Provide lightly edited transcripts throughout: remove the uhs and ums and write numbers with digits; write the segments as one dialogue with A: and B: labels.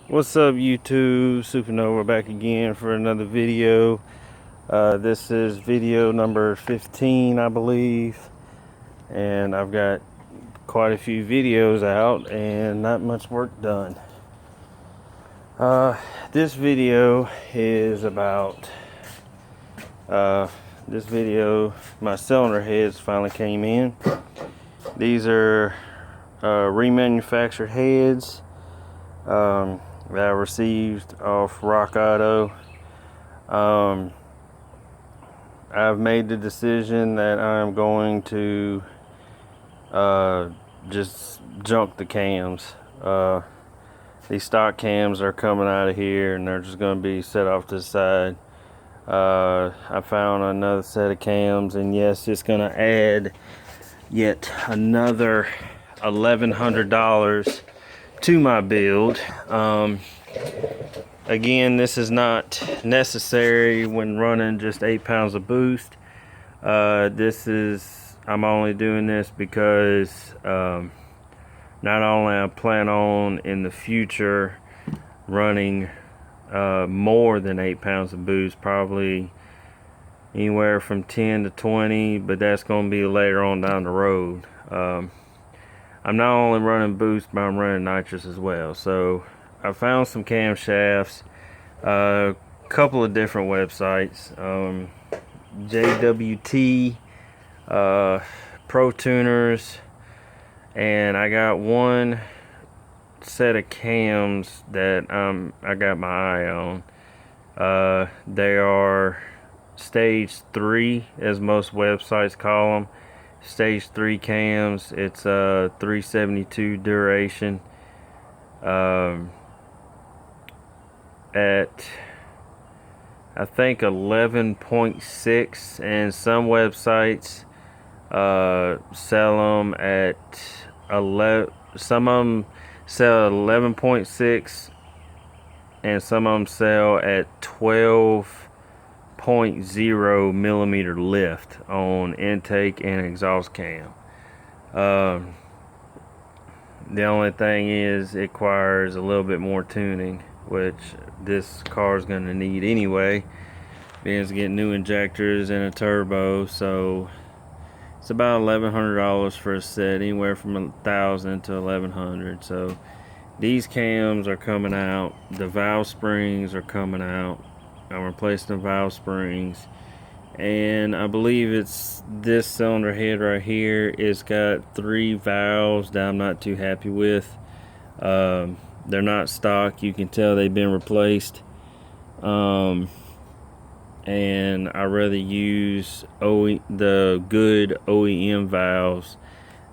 A: What's up, YouTube? Supernova back again for another video. This is video number 15, I believe, and I've got quite a few videos out and not much work done. This video is about my cylinder heads finally came in. These are remanufactured heads that I received off Rock Auto. I've made the decision that I'm going to just junk the cams. These stock cams are coming out of here and they're just going to be set off to the side. I found another set of cams, and yes, it's going to add yet another $1,100 to my build. Again, this is not necessary when running just 8 pounds of boost. I'm only doing this because not only I plan on in the future running more than 8 pounds of boost, probably anywhere from 10 to 20, but that's going to be later on down the road. I'm not only running boost, but I'm running nitrous as well. So I found some camshafts, a couple of different websites, JWT, Pro Tuners, and I got one set of cams that I got my eye on. They are stage 3, as most websites call them. Stage 3 cams. It's a 372 duration. At I think 11.6, and some websites sell them at 11. Some of them sell at 11.6, and some of them sell at 12.0 millimeter lift on intake and exhaust cam. The only thing is it requires a little bit more tuning, which this car is going to need anyway, being it's getting new injectors and a turbo. So it's about $1,100 for a set, anywhere from $1,000 to $1,100. So these cams are coming out. The valve springs are coming out. I'm replacing the valve springs, and I believe it's this cylinder head right here. It's got 3 valves that I'm not too happy with. They're not stock. You can tell they've been replaced. And I rather use the good OEM valves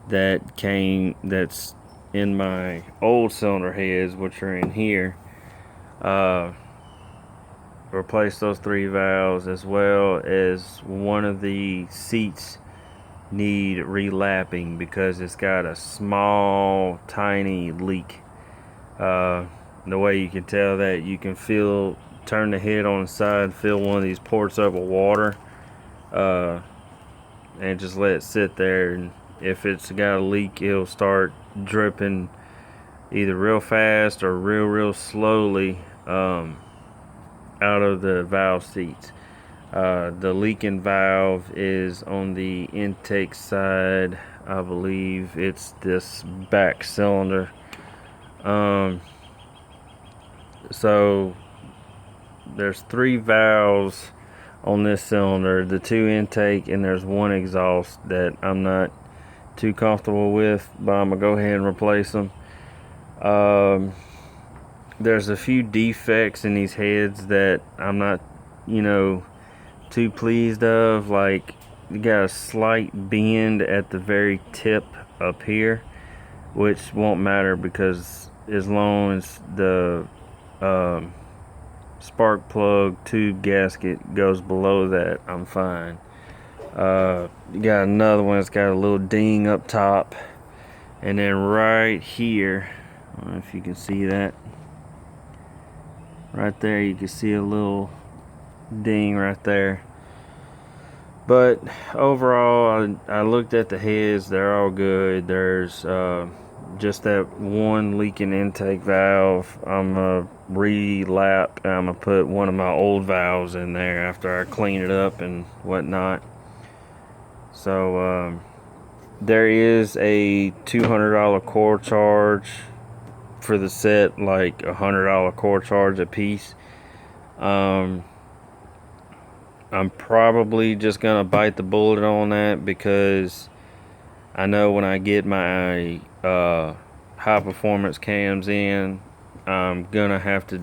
A: that's in my old cylinder heads, which are in here. Replace those 3 valves, as well as one of the seats need relapping because it's got a small tiny leak. The way you can tell that, you can turn the head on the side, fill one of these ports up with water, and just let it sit there, and if it's got a leak, it'll start dripping either real fast or real slowly out of the valve seats. The leaking valve is on the intake side. I believe it's this back cylinder. So there's 3 valves on this cylinder, the 2 intake, and there's 1 exhaust that I'm not too comfortable with, but I'm gonna go ahead and replace them. There's a few defects in these heads that I'm not, too pleased of. Like, you got a slight bend at the very tip up here, which won't matter because as long as the spark plug tube gasket goes below that, I'm fine. You got another one that's got a little ding up top, and then right here, I don't know if you can see that. Right there, you can see a little ding right there. But overall, I looked at the heads. They're all good. There's just that one leaking intake valve. I'm gonna re-lap and I'm gonna put one of my old valves in there after I clean it up and whatnot. So there is a $200 core charge for the set, like $100 core charge a piece. I'm probably just gonna bite the bullet on that, because I know when I get my high performance cams in, I'm gonna have to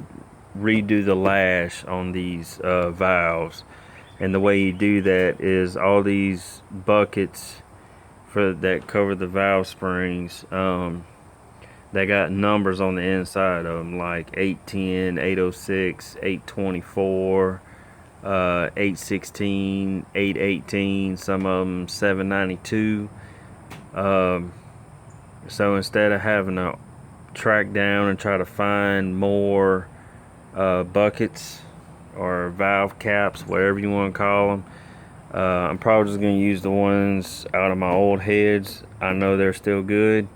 A: redo the lash on these valves. And the way you do that is all these buckets that cover the valve springs, they got numbers on the inside of them, like 810, 806, 824, 816, 818, some of them 792. So instead of having to track down and try to find more buckets or valve caps, whatever you want to call them, I'm probably just going to use the ones out of my old heads. I know they're still good.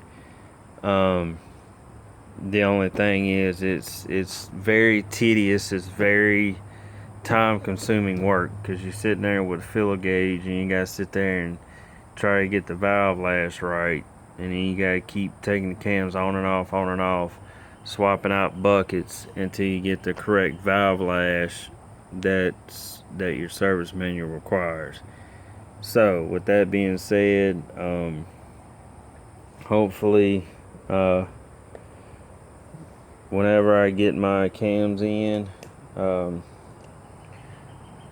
A: The only thing is it's very tedious. It's very time consuming work, because you're sitting there with a filler gauge and you got to sit there and try to get the valve lash right, and then you got to keep taking the cams on and off, swapping out buckets until you get the correct valve lash that your service manual requires. So with that being said, hopefully whenever I get my cams in,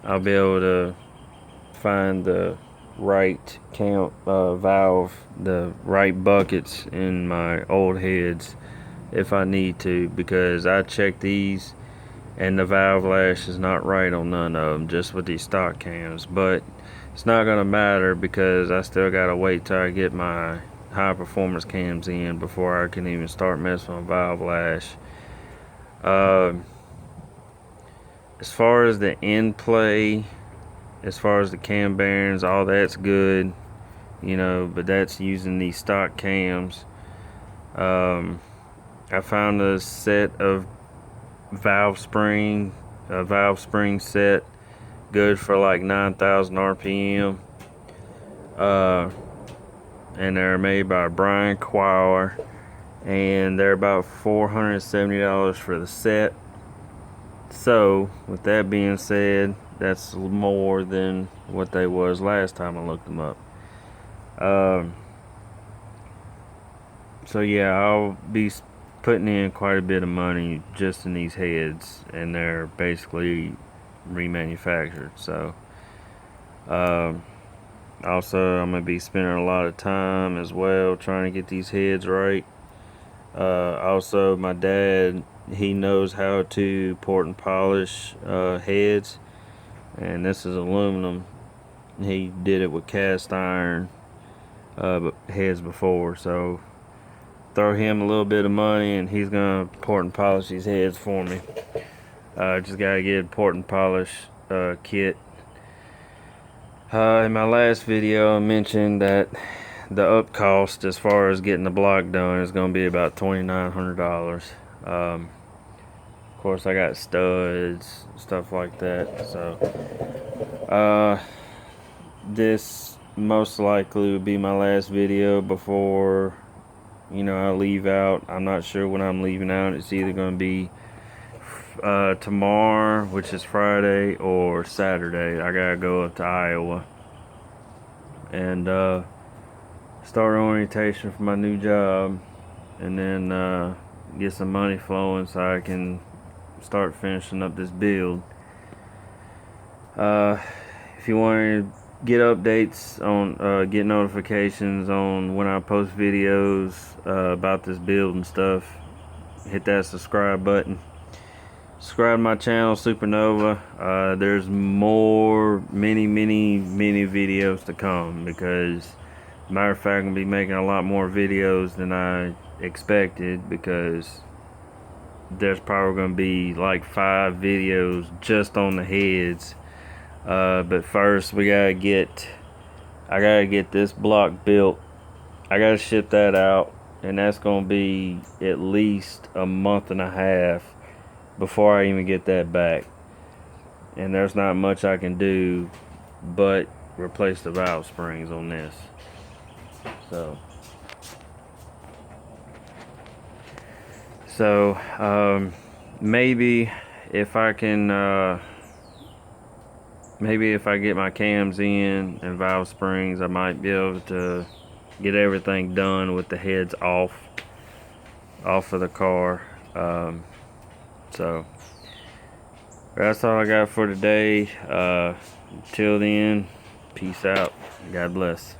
A: I'll be able to find the right valve, the right buckets in my old heads if I need to, because I checked these and the valve lash is not right on none of them, just with these stock cams. But it's not gonna matter, because I still gotta wait till I get my high performance cams in before I can even start messing with valve lash. As far as the end play, as far as the cam bearings, all that's good, you know, but that's using these stock cams. I found a set of valve spring set, good for like 9,000 RPM. And they're made by Brian Quire, and they're about $470 for the set. So with that being said, that's more than what they was last time I looked them up. So yeah, I'll be putting in quite a bit of money just in these heads, and they're basically remanufactured. So also I'm gonna be spending a lot of time as well trying to get these heads right. Also, my dad, he knows how to port and polish heads, and this is aluminum. He did it with cast iron heads before, so throw him a little bit of money and he's gonna port and polish these heads for me. Just gotta get a port and polish kit. In my last video, I mentioned that the up cost as far as getting the block done is gonna be about $2,900. Of course, I got studs, stuff like that. So this most likely would be my last video before, you know, I leave out. I'm not sure when I'm leaving out. It's either going to be tomorrow, which is Friday, or Saturday. I gotta go up to Iowa and start orientation for my new job, and then get some money flowing so I can start finishing up this build. If you want to get updates on, get notifications on when I post videos about this build and stuff, hit that subscribe button. Subscribe to my channel, Supernova. There's many videos to come, because matter of fact, I'm gonna be making a lot more videos than I expected, because there's probably gonna be like 5 videos just on the heads. But first I gotta get this block built. I gotta ship that out, and that's gonna be at least a month and a half before I even get that back. And there's not much I can do but replace the valve springs on this. So maybe if I can maybe if I get my cams in and valve springs, I might be able to get everything done with the heads off of the car. So that's all I got for today. Till then, peace out. God bless.